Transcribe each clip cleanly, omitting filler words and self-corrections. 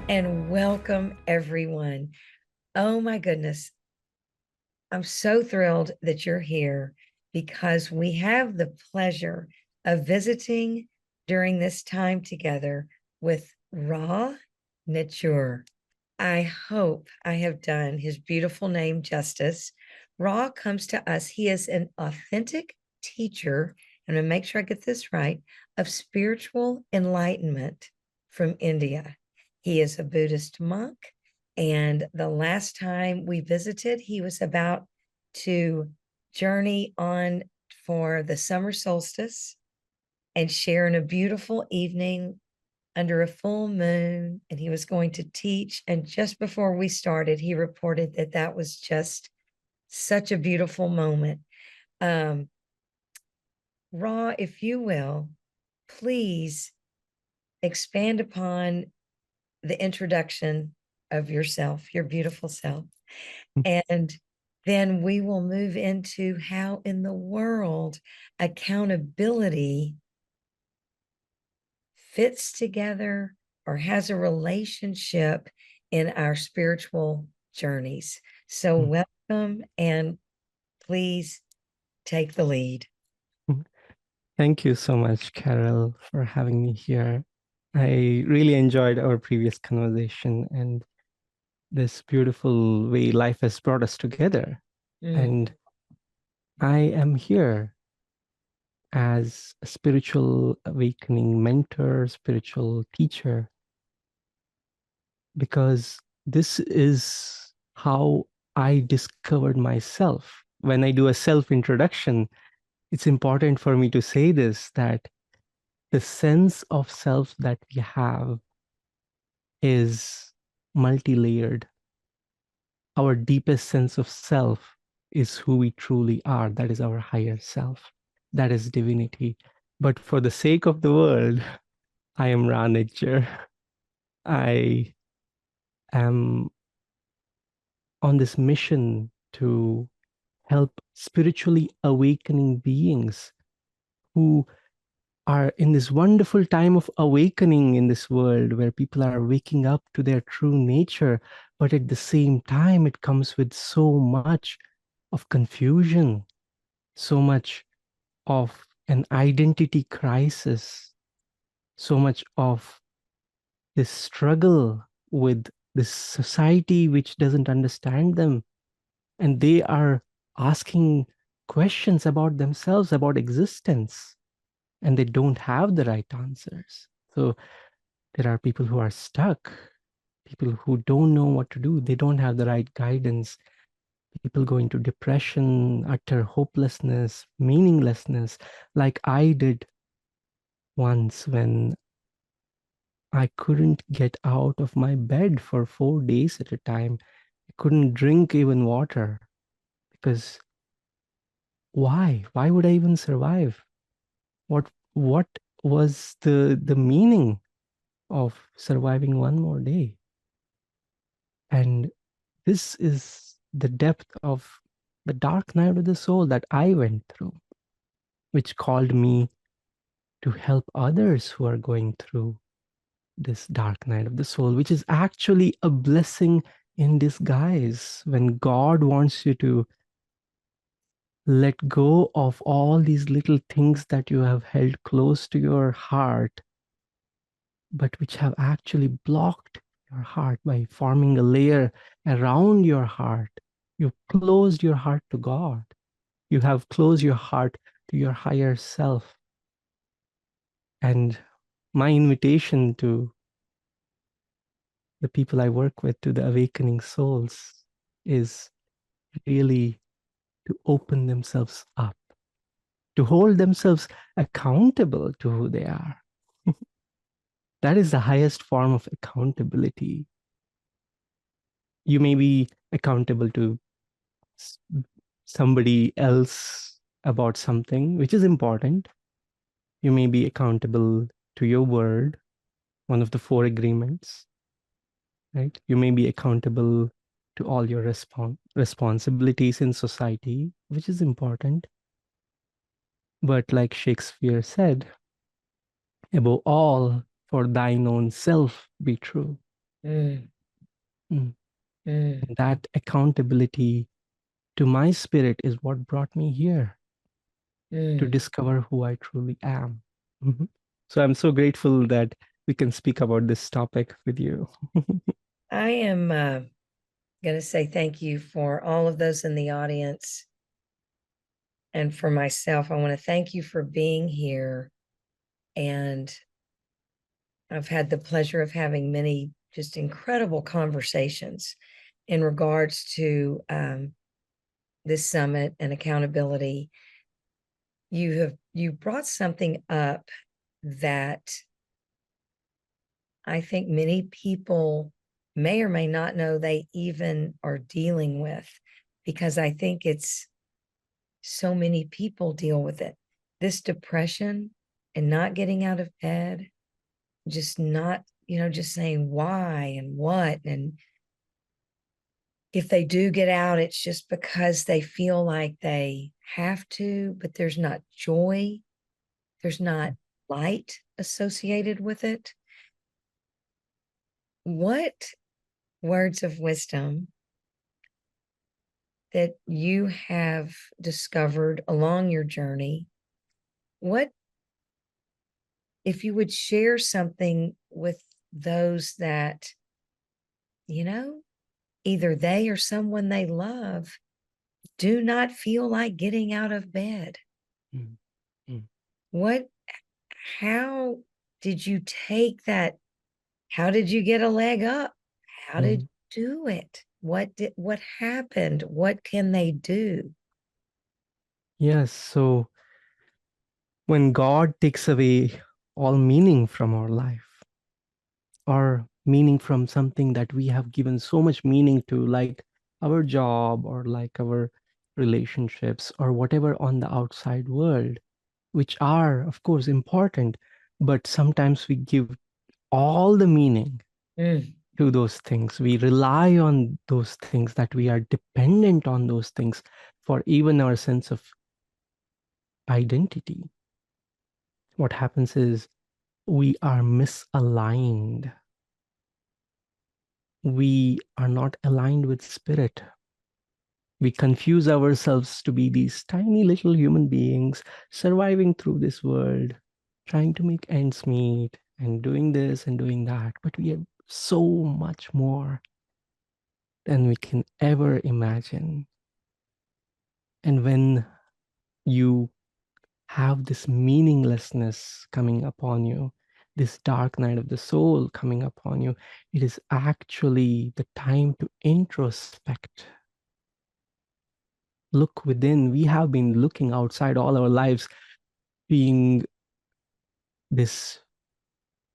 and welcome everyone. Oh my goodness. I'm so thrilled that you're here because we have the pleasure of visiting during this time together with Ra Netjer. I hope I have done his beautiful name justice. Ra comes to us. He is an authentic teacher, and I'm going to make sure I get this right, of spiritual enlightenment from India. He is a Buddhist monk. And the last time we visited, he was about to journey on for the summer solstice and share in a beautiful evening under a full moon. And he was going to teach. And just before we started, he reported that that was just such a beautiful moment. Um, Ra, if you will, please expand upon the introduction of yourself, your beautiful self. And then we will move into how in the world accountability fits together or has a relationship in our spiritual journeys. So, welcome and please take the lead. Thank you so much, Carol, for having me here. I really enjoyed our previous conversation and this beautiful way life has brought us together. And I am here as a spiritual awakening mentor, spiritual teacher, because this is how I discovered myself. When I do a self introduction, it's important for me to say this, that the sense of self that we have is multi-layered. Our deepest sense of self is who we truly are. That is our higher self. That is divinity. But for the sake of the world, I am Ra Netjer. I am on this mission to help spiritually awakening beings who are in this wonderful time of awakening in this world where people are waking up to their true nature. But at the same time, it comes with so much of confusion, so much of an identity crisis, so much of this struggle with this society which doesn't understand them. And they are asking questions about themselves, about existence, and they don't have the right answers. So there are people who are stuck, people who don't know what to do. They don't have the right guidance. People go into depression, utter hopelessness, meaninglessness, like I did once when I couldn't get out of my bed for 4 days at a time. I couldn't drink even water because why? Why would I even survive? What was the meaning of surviving one more day? And this is the depth of the dark night of the soul that I went through, which called me to help others who are going through this dark night of the soul, which is actually a blessing in disguise. When God wants you to let go of all these little things that you have held close to your heart, but which have actually blocked your heart by forming a layer around your heart. You've closed your heart to God. You have closed your heart to your higher self. And my invitation to the people I work with, to the awakening souls, is really to open themselves up, to hold themselves accountable to who they are. That is the highest form of accountability. You may be accountable to somebody else about something, which is important. You may be accountable to your word, one of the four agreements, right? You may be accountable to all your responsibilities in society, which is important. But like Shakespeare said, above all, for thine own self be true. Mm, Mm. mm. And that accountability to my spirit is what brought me here to Mm. discover who I truly am. Mhm. So I'm so grateful that we can speak about this topic with you. I am going to say thank you for all of those in the audience. And for myself, I want to thank you for being here. And I've had the pleasure of having many just incredible conversations in regards to this summit and accountability. You brought something up that I think many people may or may not know they even are dealing with, because I think it's so many people deal with it. This depression and not getting out of bed, just not, just saying why and what. And if they do get out, it's just because they feel like they have to, but there's not joy, there's not light associated with it. What words of wisdom that you have discovered along your journey, what, if you would share something with those that, you know, either they or someone they love do not feel like getting out of bed? Mm, mm, What, how did you take that? How did you get a leg up? How did mm. you do it? What happened? What can they do? Yes, so when God takes away all meaning from our life, or meaning from something that we have given so much meaning to, like our job or like our relationships or whatever on the outside world, which are, of course, important, but sometimes we give all the meaning Mm. to those things. We rely on those things, that we are dependent on those things for even our sense of identity. What happens is we are misaligned. We are not aligned with spirit. We confuse ourselves to be these tiny little human beings surviving through this world, trying to make ends meet and doing this and doing that. But we are so much more than we can ever imagine. And when you have this meaninglessness coming upon you, this dark night of the soul coming upon you, it is actually the time to introspect. Look within. We have been looking outside all our lives, being this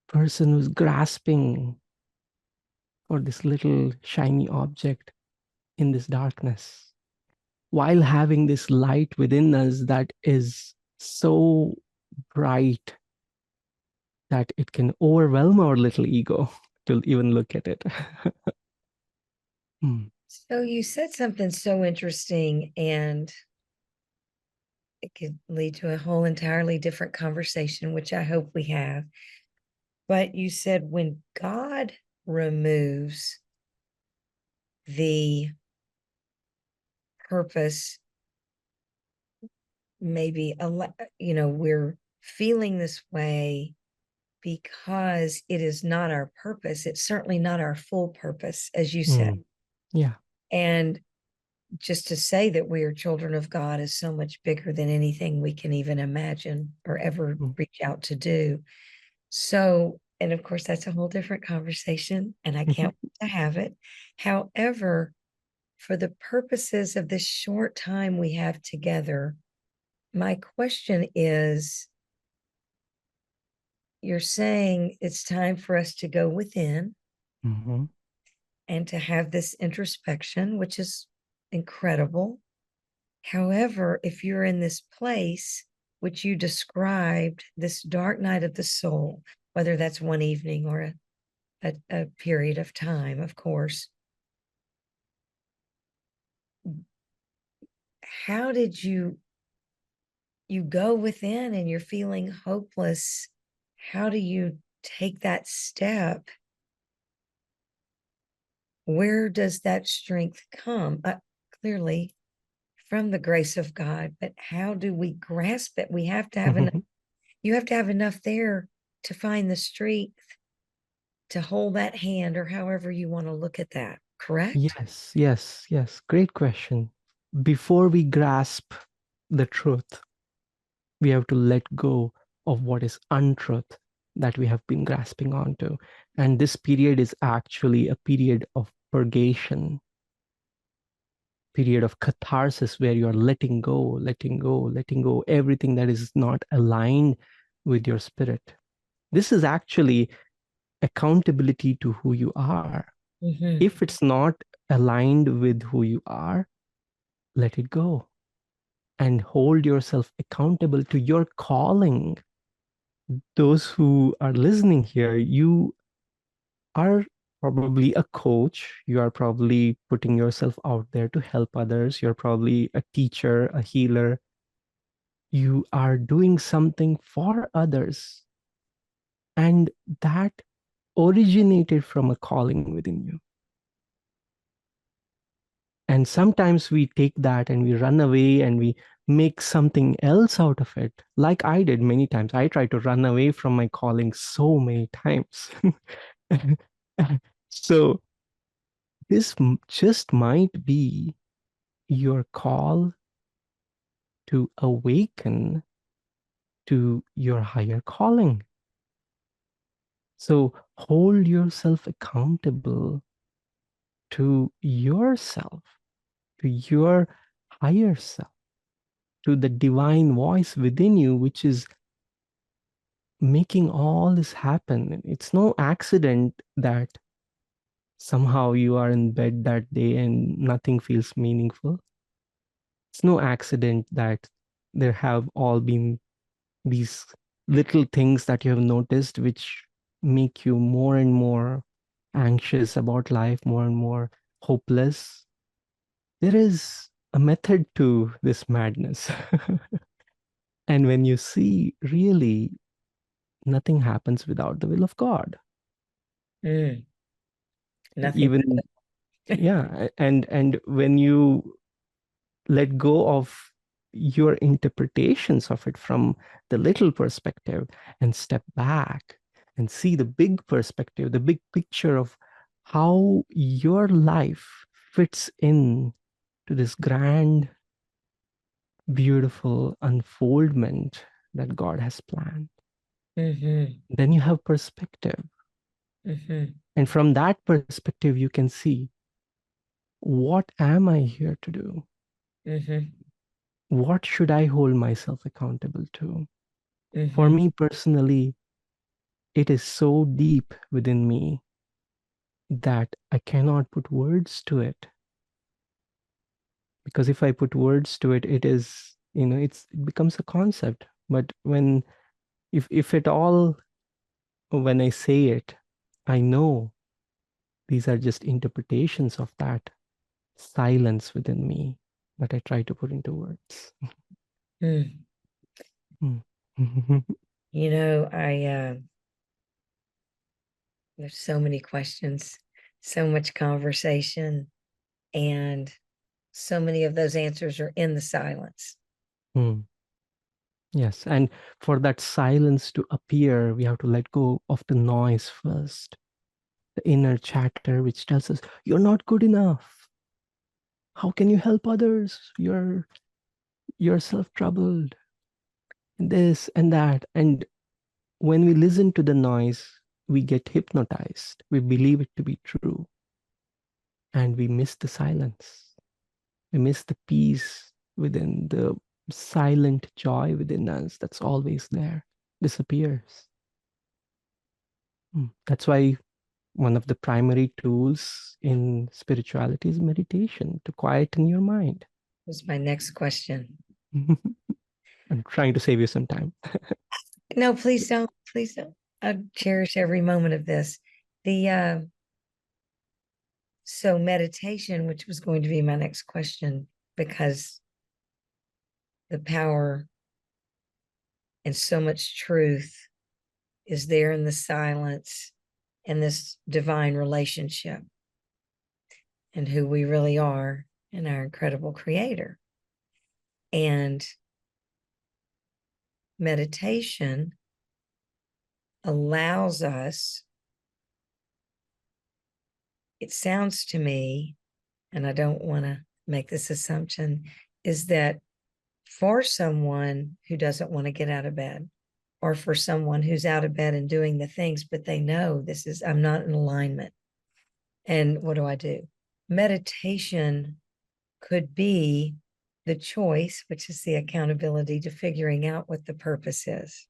person who's grasping for this little shiny object in this darkness, while having this light within us that is so bright that it can overwhelm our little ego to even look at it. Hmm. So you said something so interesting, and it could lead to a whole entirely different conversation, which I hope we have. But you said when God removes the purpose, maybe we're feeling this way because it is not our purpose. It's certainly not our full purpose, as you said. Hmm. Yeah. And just to say that we are children of God is so much bigger than anything we can even imagine or ever Hmm. reach out to do. So, and of course, that's a whole different conversation, and I can't wait to have it. However, for the purposes of this short time we have together, my question is, you're saying it's time for us to go within Hmm. and to have this introspection, which is incredible. However, if you're in this place, which you described, this dark night of the soul, whether that's one evening or a period of time, of course, how did you go within and you're feeling hopeless? How do you take that step where does that strength come? Clearly from the grace of God, but how do we grasp it? We have to have enough, you have to have enough there to find the strength to hold that hand, or however you want to look at that, correct? Yes, yes, yes. Great question. Before we grasp the truth, we have to let go of what is untruth that we have been grasping onto. And this period is actually a period of purgation, period of catharsis where you are letting go, letting go, letting go everything that is not aligned with your spirit. This is actually accountability to who you are. Mm-hmm. If it's not aligned with who you are, let it go and hold yourself accountable to your calling. Those who are listening here, you are probably a coach. You are probably putting yourself out there to help others. You're probably a teacher, a healer. You are doing something for others. And that originated from a calling within you. And sometimes we take that and we run away and we make something else out of it, like I did many times. I tried to run away from my calling so many times. So this just might be your call to awaken to your higher calling. So hold yourself accountable to yourself, to your higher self, to the divine voice within you, which is making all this happen. It's no accident that somehow you are in bed that day and nothing feels meaningful. It's no accident that there have all been these little things that you have noticed which make you more and more anxious about life, more and more hopeless. There is a method to this madness. And when you see really nothing happens without the will of God. Mm, nothing. Even yeah, and when you let go of your interpretations of it from the little perspective and step back and see the big perspective, the big picture of how your life fits in to this grand, beautiful unfoldment that God has planned. Mm-hmm. Then you have perspective. Mm-hmm. And from that perspective, you can see, what am I here to do? Mm-hmm. What should I hold myself accountable to? For Mm-hmm. me personally, it is so deep within me that I cannot put words to it. Because if I put words to it, it is, it becomes a concept. But if it all, when I say it, I know these are just interpretations of that silence within me that I try to put into words. Mm. Mm. You know, there's so many questions, so much conversation, and so many of those answers are in the silence. Mm. Yes, and for that silence to appear, we have to let go of the noise first, the inner chatter which tells us, you're not good enough. How can you help others? You're self-troubled, this and that. And when we listen to the noise, we get hypnotized. We believe it to be true. And we miss the silence. We miss the peace within, the silent joy within us that's always there, disappears. That's why one of the primary tools in spirituality is meditation to quieten your mind. Was my next question. I'm trying to save you some time. No, please don't. Please don't. I cherish every moment of this. The so meditation, which was going to be my next question, because the power and so much truth is there in the silence and this divine relationship. and who we really are and our incredible creator. And meditation allows us, it sounds to me, and I don't want to make this assumption, is that for someone who doesn't want to get out of bed, or for someone who's out of bed and doing the things, but they know this is, I'm not in alignment. And what do I do? Meditation could be the choice, which is the accountability to figuring out what the purpose is.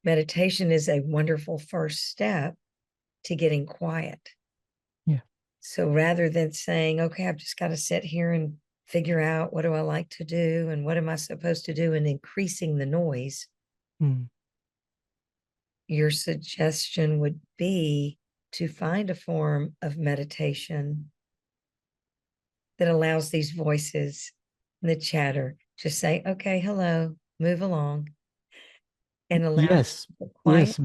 Meditation is a wonderful first step to getting quiet. Yeah. So rather than saying, okay, I've just got to sit here and figure out what do I like to do and what am I supposed to do, and increasing the noise, your suggestion would be to find a form of meditation that allows these voices and the chatter to say, okay, hello, move along, and allow Yes, the quiet. yes,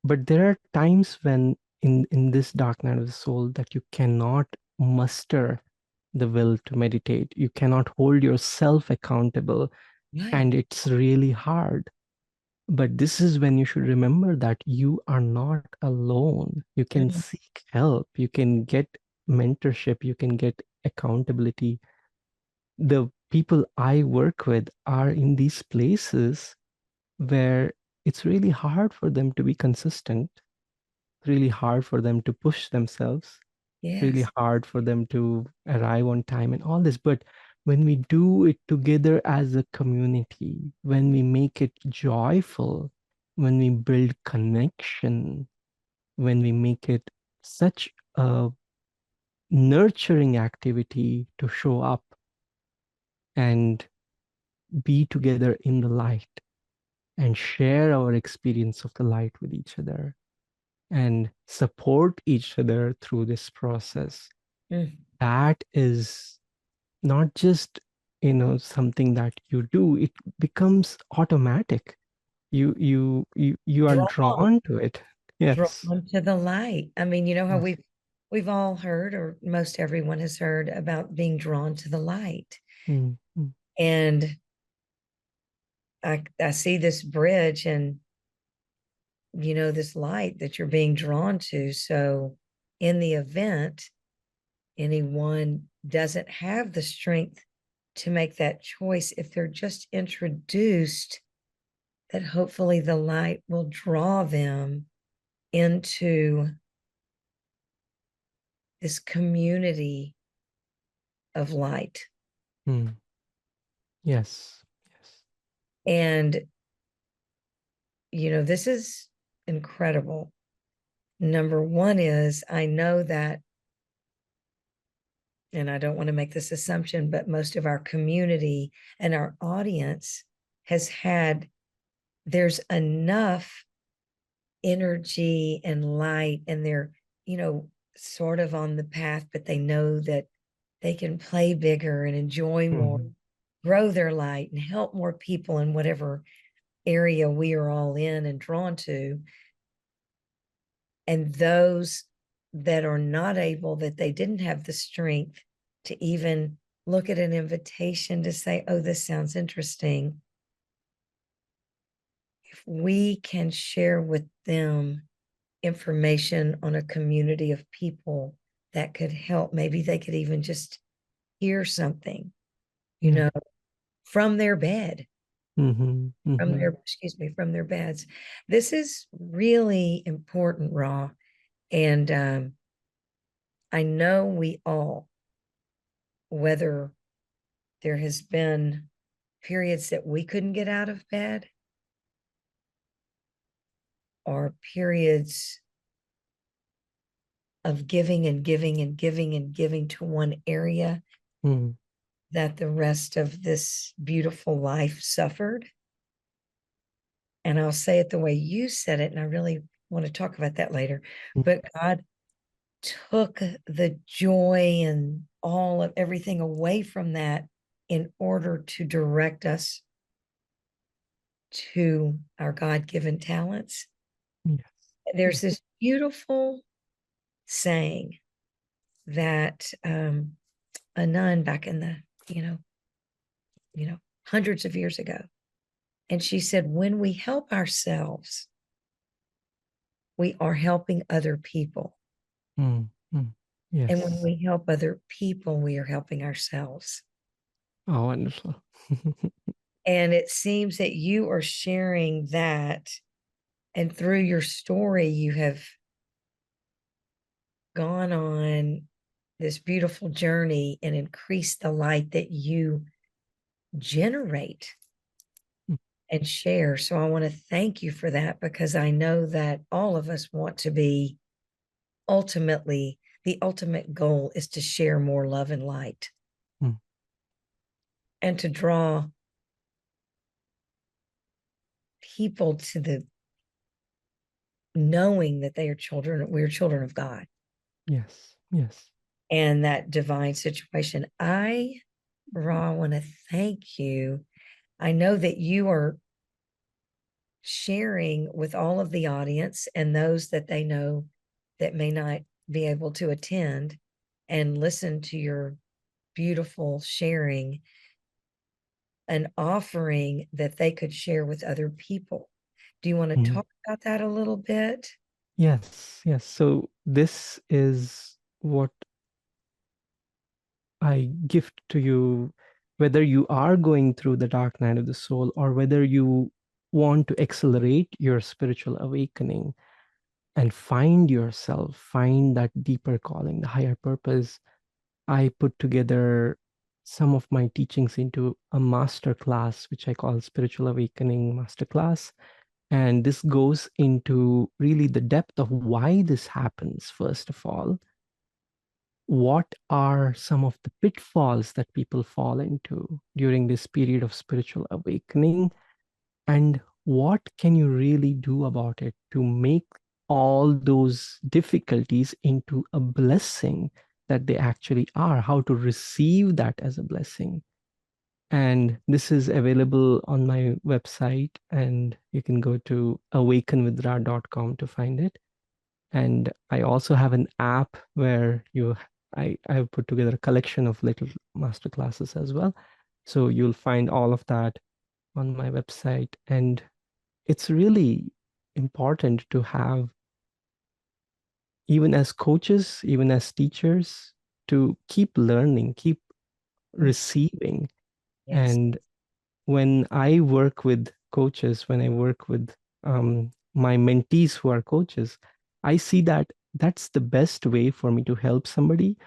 but there are times when in this dark night of the soul that you cannot muster the will to meditate. You cannot hold yourself accountable, Right. and it's really hard. But this is when you should remember that you are not alone. You can Mhm. seek help, you can get mentorship, you can get accountability. The people I work with are in these places where it's really hard for them to be consistent, really hard for them to push themselves, really Yes. hard for them to arrive on time and all this. But when we do it together as a community, when we make it joyful, when we build connection, when we make it such a nurturing activity to show up and be together in the light and share our experience of the light with each other and support each other through this process. Mm. That is not just, something that you do, it becomes automatic. You are Drawn, drawn to it. Yes. drawn to the light. I mean, you know how Yes. we've all heard, or most everyone has heard about being drawn to the light. Mm, mm, And I see this bridge and this light that you're being drawn to. So in the event anyone doesn't have the strength to make that choice, if they're just introduced, that hopefully the light will draw them into this community of light. mm. Yes. Yes. And, this is incredible. Number one is, I know that, and I don't want to make this assumption, but most of our community and our audience has had, there's enough energy and light, and they're, sort of on the path, but they know that they can play bigger and enjoy more, Mhm, grow their light, and help more people in whatever area we are all in and drawn to. And those that are not able, that they didn't have the strength to even look at an invitation to say, oh, this sounds interesting. If we can share with them information on a community of people that could help, maybe they could even just hear something, you yeah. know, from their bed, Mhm, mhm, from their beds. This is really important, Raw. And I know we all, whether there has been periods that we couldn't get out of bed, or periods of giving and giving and giving and giving to one area, mm, that the rest of this beautiful life suffered. And I'll say it the way you said it, and I really want to talk about that later. mm, But God took the joy and all of everything away from that in order to direct us to our God-given talents. yes, There's yes. this beautiful saying that a nun back in the, hundreds of years ago. And she said, when we help ourselves, we are helping other people. Mm, mm. And when Yes. we help other people, we are helping ourselves. Oh, wonderful. And it seems that you are sharing that. And through your story, you have gone on this beautiful journey and increased the light that you generate Mm, and share. So I want to thank you for that, because I know that all of us want to be ultimately, the ultimate goal is to share more love and light mm. and to draw people to the knowing that they are children, we're children of God Yes. Yes. and that divine situation. Ra, want to thank you. I know that you are sharing with all of the audience and those that they know that may not be able to attend and listen to your beautiful sharing, an offering that they could share with other people. Do you want to Mm. talk about that a little bit? Yes. Yes. So this is what I gift to you, whether you are going through the dark night of the soul or whether you want to accelerate your spiritual awakening and find yourself, find that deeper calling, the higher purpose. I put together some of my teachings into a master class, which I call Spiritual Awakening Master Class. And this goes into really the depth of why this happens, first of all. What are some of the pitfalls that people fall into during this period of spiritual awakening? And what can you really do about it to make all those difficulties into a blessing that they actually are? How to receive that as a blessing? And this is available on my website, and you can go to awakenwithra.com to find it. And I also have an app where I have put together a collection of little master classes as well. So you'll find all of that on my website. And it's really important to have, even as coaches, even as teachers, to keep learning, keep receiving. Yes. And when I work with coaches, when I work with my mentees who are coaches, I see that that's the best way for me to help somebody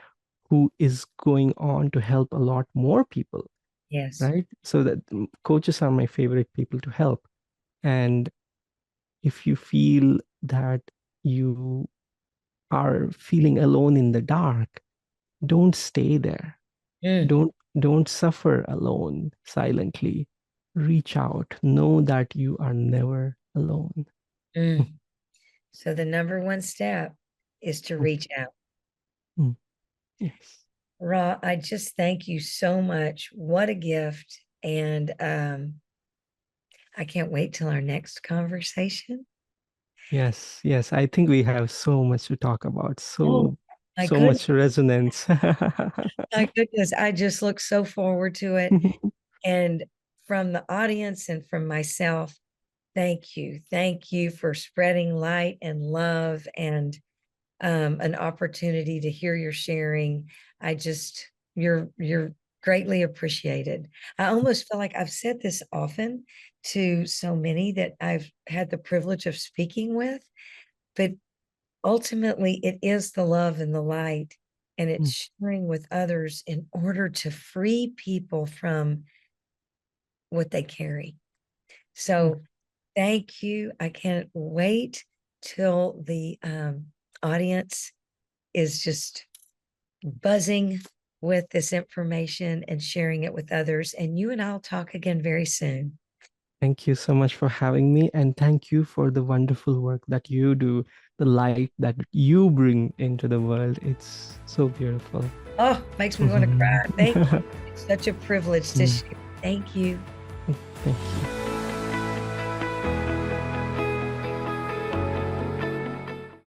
who is going on to help a lot more people, Yes. right? So that coaches are my favorite people to help. And if you feel that you are feeling alone in the dark, don't stay there. Mm, Don't suffer alone silently. Reach out. Know that you are never alone. mm. So the number one step is to reach out. Mm, yes. Ra, I just thank you so much. What a gift. And I can't wait till our next conversation. Yes. Yes. I think we have so much to talk about. Oh, my So goodness. much resonance. My goodness. I just look so forward to it. And from the audience and from myself, thank you. Thank you for spreading light and love and an opportunity to hear your sharing. I just, you're greatly appreciated. I almost feel like I've said this often to so many that I've had the privilege of speaking with, but ultimately it is the love and the light, and Mm, it's sharing with others in order to free people from what they carry. mm. So thank you. I can't wait till the audience is just buzzing with this information and sharing it with others. And you and I'll talk again very soon. Thank you so much for having me. And thank you for the wonderful work that you do, the light that you bring into the world. It's so beautiful. Oh, makes me want to cry. Thank you. It's such a privilege to share. Thank you. Thank you.